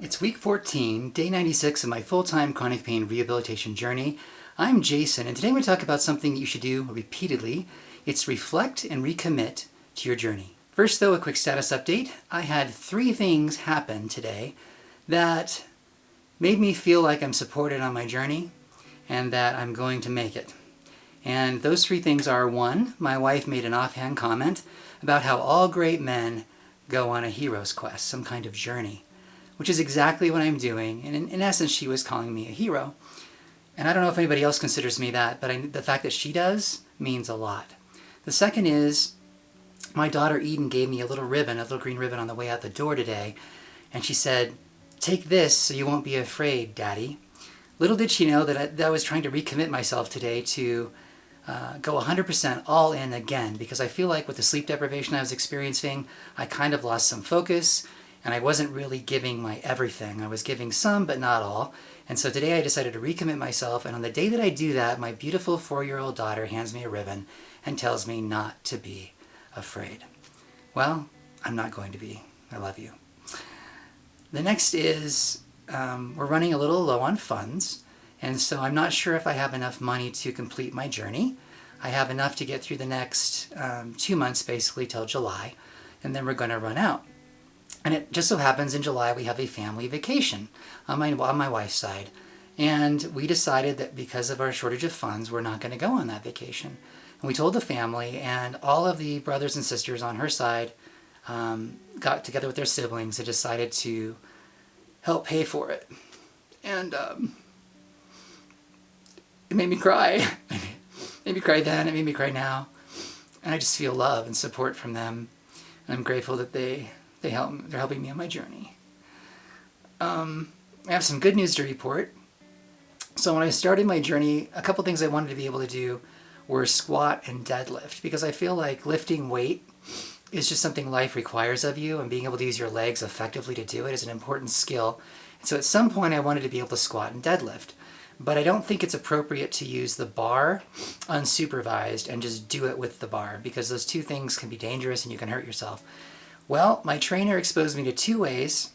It's week 14, day 96 of my full-time chronic pain rehabilitation journey. I'm Jason, and today we're going to talk about something you should do repeatedly. It's reflect and recommit to your journey. First, though, a quick status update. I had 3 things happen today that made me feel like I'm supported on my journey and that I'm going to make it. And those 3 things are: 1, my wife made an offhand comment about how all great men go on a hero's quest, some kind of journey, which is exactly what I'm doing. And in essence, she was calling me a hero. And I don't know if anybody else considers me that, but the fact that she does means a lot. The second is, my daughter Eden gave me a little ribbon, a little green ribbon on the way out the door today. And she said, "Take this so you won't be afraid, Daddy." Little did she know that I was trying to recommit myself today to go 100% all in again, because I feel like with the sleep deprivation I was experiencing, I kind of lost some focus. And I wasn't really giving my everything. I was giving some, but not all. And so today I decided to recommit myself, and on the day that I do that, my beautiful 4-year-old daughter hands me a ribbon and tells me not to be afraid. Well, I'm not going to be. I love you. The next is, we're running a little low on funds, and so I'm not sure if I have enough money to complete my journey. I have enough to get through the next 2 months, basically, till July, and then we're going to run out. And it just so happens in July we have a family vacation on my wife's side. And we decided that because of our shortage of funds, we're not going to go on that vacation. And we told the family, and all of the brothers and sisters on her side got together with their siblings and decided to help pay for it. And it made me cry. It made me cry then, it made me cry now. And I just feel love and support from them. And I'm grateful that they're helping me on my journey. I have some good news to report. So when I started my journey, a couple things I wanted to be able to do were squat and deadlift, because I feel like lifting weight is just something life requires of you, and being able to use your legs effectively to do it is an important skill. And so at some point I wanted to be able to squat and deadlift, but I don't think it's appropriate to use the bar unsupervised and just do it with the bar, because those 2 things can be dangerous and you can hurt yourself. Well, my trainer exposed me to 2 ways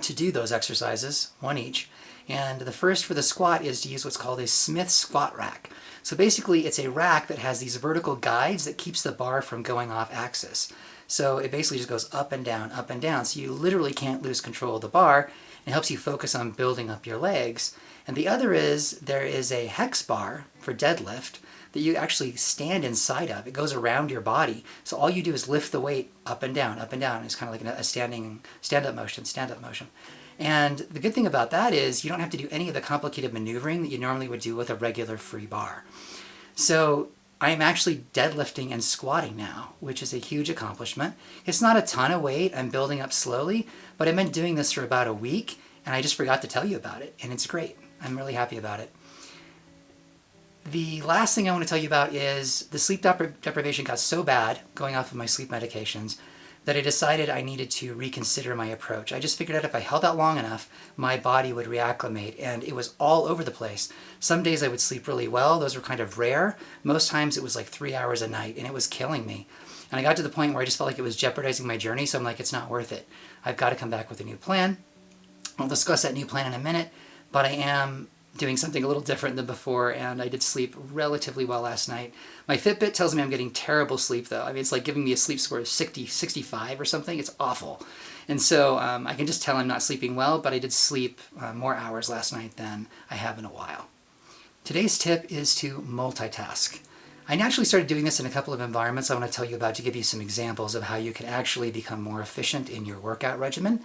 to do those exercises, 1 each. And the first for the squat is to use what's called a Smith squat rack. So basically it's a rack that has these vertical guides that keeps the bar from going off axis. So it basically just goes up and down, up and down. So you literally can't lose control of the bar. It helps you focus on building up your legs. And the other is, there is a hex bar for deadlift that you actually stand inside of. It goes around your body. So all you do is lift the weight up and down, up and down. It's kind of like a stand-up motion. And the good thing about that is you don't have to do any of the complicated maneuvering that you normally would do with a regular free bar. So I'm actually deadlifting and squatting now, which is a huge accomplishment. It's not a ton of weight. I'm building up slowly, but I've been doing this for about a week, and I just forgot to tell you about it, and it's great. I'm really happy about it. The last thing I want to tell you about is the sleep deprivation got so bad, going off of my sleep medications, that I decided I needed to reconsider my approach. I just figured out if I held out long enough, my body would reacclimate, and it was all over the place. Some days I would sleep really well. Those were kind of rare. Most times it was like 3 hours a night, and it was killing me. And I got to the point where I just felt like it was jeopardizing my journey, so I'm like, it's not worth it. I've got to come back with a new plan. I'll discuss that new plan in a minute, but I am doing something a little different than before, and I did sleep relatively well last night. My Fitbit tells me I'm getting terrible sleep, though. I mean, it's like giving me a sleep score of 60, 65 or something. It's awful. And so I can just tell I'm not sleeping well, but I did sleep more hours last night than I have in a while. Today's tip is to multitask. I naturally started doing this in a couple of environments I want to tell you about to give you some examples of how you can actually become more efficient in your workout regimen.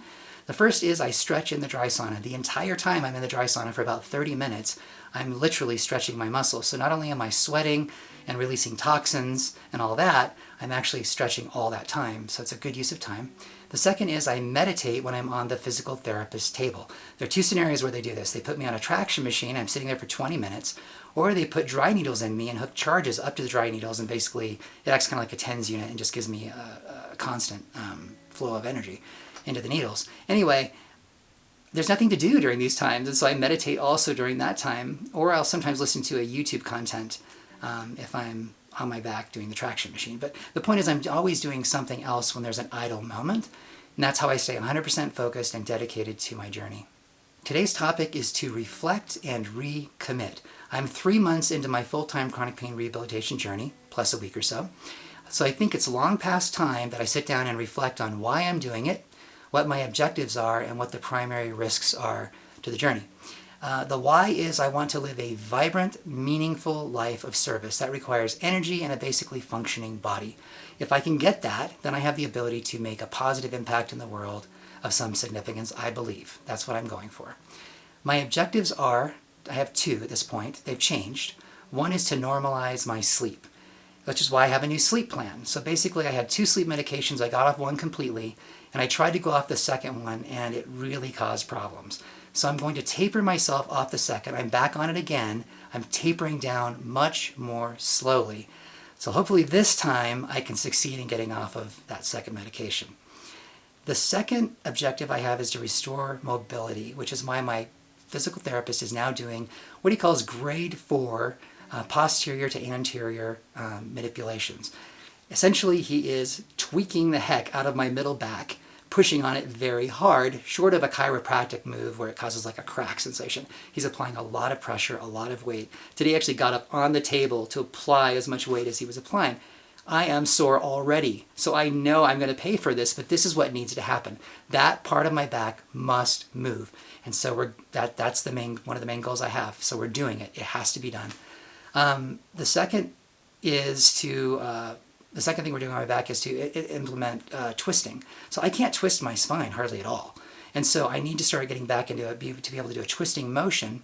The first is I stretch in the dry sauna. The entire time I'm in the dry sauna for about 30 minutes, I'm literally stretching my muscles. So not only am I sweating and releasing toxins and all that, I'm actually stretching all that time. So it's a good use of time. The second is I meditate when I'm on the physical therapist table. There are 2 scenarios where they do this. They put me on a traction machine, I'm sitting there for 20 minutes, or they put dry needles in me and hook charges up to the dry needles, and basically it acts kind of like a TENS unit and just gives me a constant flow of energy into the needles. Anyway, there's nothing to do during these times, and so I meditate also during that time, or I'll sometimes listen to a YouTube content if I'm on my back doing the traction machine. But the point is I'm always doing something else when there's an idle moment, And that's how I stay 100% focused and dedicated to my journey. Today's topic is to reflect and recommit. I'm 3 months into my full-time chronic pain rehabilitation journey, plus a week or so. So I think it's long past time that I sit down and reflect on why I'm doing it, what my objectives are, and what the primary risks are to the journey. The why is I want to live a vibrant, meaningful life of service that requires energy and a basically functioning body. If I can get that, then I have the ability to make a positive impact in the world of some significance, I believe. That's what I'm going for. My objectives are, I have 2 at this point. They've changed. One is to normalize my sleep, which is why I have a new sleep plan. So basically I had 2 sleep medications. I got off one completely, and I tried to go off the second one, and it really caused problems. So I'm going to taper myself off the second. I'm back on it again. I'm tapering down much more slowly. So hopefully this time I can succeed in getting off of that second medication. The second objective I have is to restore mobility, which is why my physical therapist is now doing what he calls grade 4 posterior to anterior manipulations. Essentially, he is tweaking the heck out of my middle back, pushing on it very hard, short of a chiropractic move where it causes like a crack sensation. He's applying a lot of pressure, a lot of weight. Today he actually got up on the table to apply as much weight as he was applying. I am sore already, so I know I'm going to pay for this, but this is what needs to happen. That part of my back must move. And so that's one of the main goals I have. So we're doing it. It has to be done. The second thing we're doing on my back is to implement twisting. So I can't twist my spine hardly at all. And so I need to start getting back into it to be able to do a twisting motion.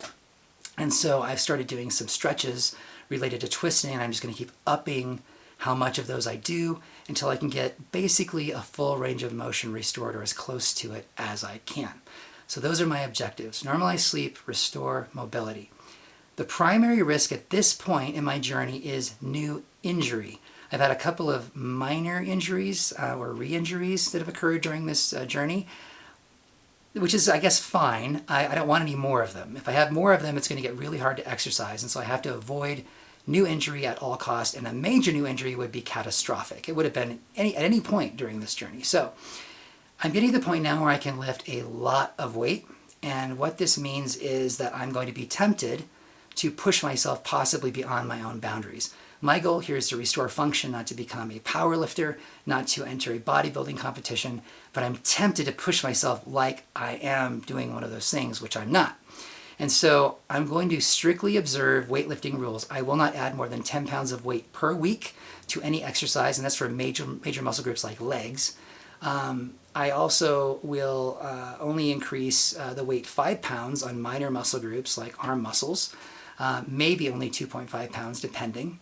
And so I've started doing some stretches related to twisting, and I'm just going to keep upping how much of those I do until I can get basically a full range of motion restored or as close to it as I can. So those are my objectives: normalize sleep, restore mobility. The primary risk at this point in my journey is new injury. I've had a couple of minor injuries or re-injuries that have occurred during this journey, which is, I guess, fine. I don't want any more of them. If I have more of them, it's going to get really hard to exercise, and so I have to avoid new injury at all costs, and a major new injury would be catastrophic. It would have been at any point during this journey. So I'm getting to the point now where I can lift a lot of weight, and what this means is that I'm going to be tempted to push myself possibly beyond my own boundaries. My goal here is to restore function, not to become a power lifter, not to enter a bodybuilding competition, but I'm tempted to push myself like I am doing one of those things, which I'm not. And so I'm going to strictly observe weightlifting rules. I will not add more than 10 pounds of weight per week to any exercise, and that's for major muscle groups like legs. I also will only increase the weight 5 pounds on minor muscle groups like arm muscles, maybe only 2.5 pounds depending.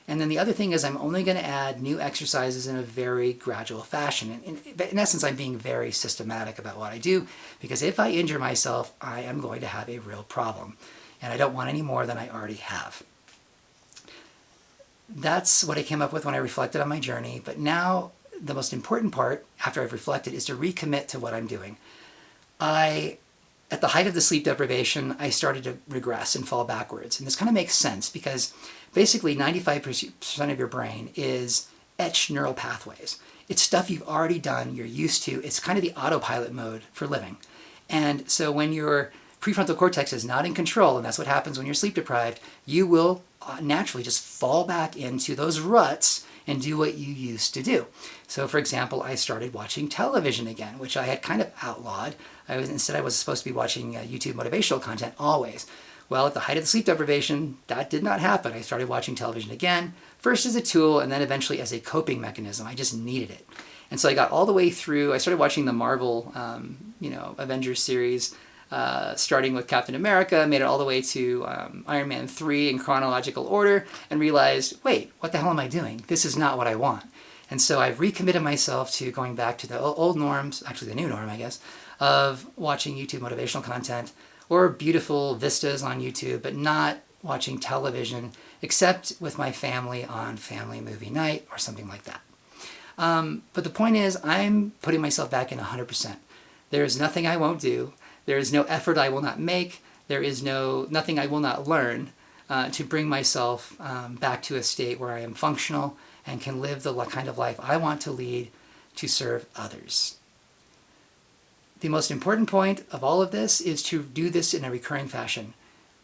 And then the other thing is I'm only going to add new exercises in a very gradual fashion. In essence, I'm being very systematic about what I do, because if I injure myself, I am going to have a real problem. And I don't want any more than I already have. That's what I came up with when I reflected on my journey. But now the most important part, after I've reflected, is to recommit to what I'm doing. At the height of the sleep deprivation, I started to regress and fall backwards. And this kind of makes sense because basically 95% of your brain is etched neural pathways. It's stuff you've already done, you're used to. It's kind of the autopilot mode for living. And so when your prefrontal cortex is not in control, and that's what happens when you're sleep deprived, you will naturally just fall back into those ruts and do what you used to do. So for example, I started watching television again, which I had kind of outlawed. Instead I was supposed to be watching YouTube motivational content always. Well, at the height of the sleep deprivation, that did not happen. I started watching television again, first as a tool and then eventually as a coping mechanism. I just needed it. And so I got all the way through. I started watching the Marvel Avengers series, starting with Captain America, made it all the way to Iron Man 3 in chronological order, and realized, wait, what the hell am I doing? This is not what I want. And so I've recommitted myself to going back to the old norms, actually the new norm, I guess, of watching YouTube motivational content or beautiful vistas on YouTube, but not watching television except with my family on family movie night or something like that. But the point is, I'm putting myself back in 100%. There is nothing I won't do. There is no effort I will not make. There is nothing I will not learn to bring myself back to a state where I am functional and can live the kind of life I want to lead to serve others. the most important point of all of this is to do this in a recurring fashion.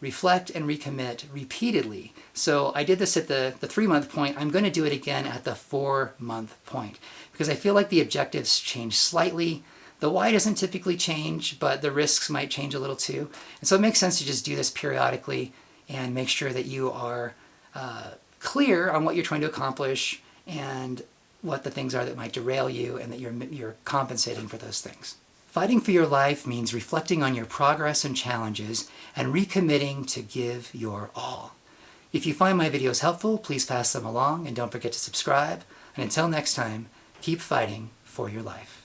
Reflect and recommit repeatedly. So I did this at the 3-month point. I'm going to do it again at the 4-month point because I feel like the objectives change slightly. The why doesn't typically change, but the risks might change a little too. And so it makes sense to just do this periodically and make sure that you are clear on what you're trying to accomplish and what the things are that might derail you, and that you're compensating for those things. Fighting for your life means reflecting on your progress and challenges and recommitting to give your all. If you find my videos helpful, please pass them along and don't forget to subscribe. And until next time, keep fighting for your life.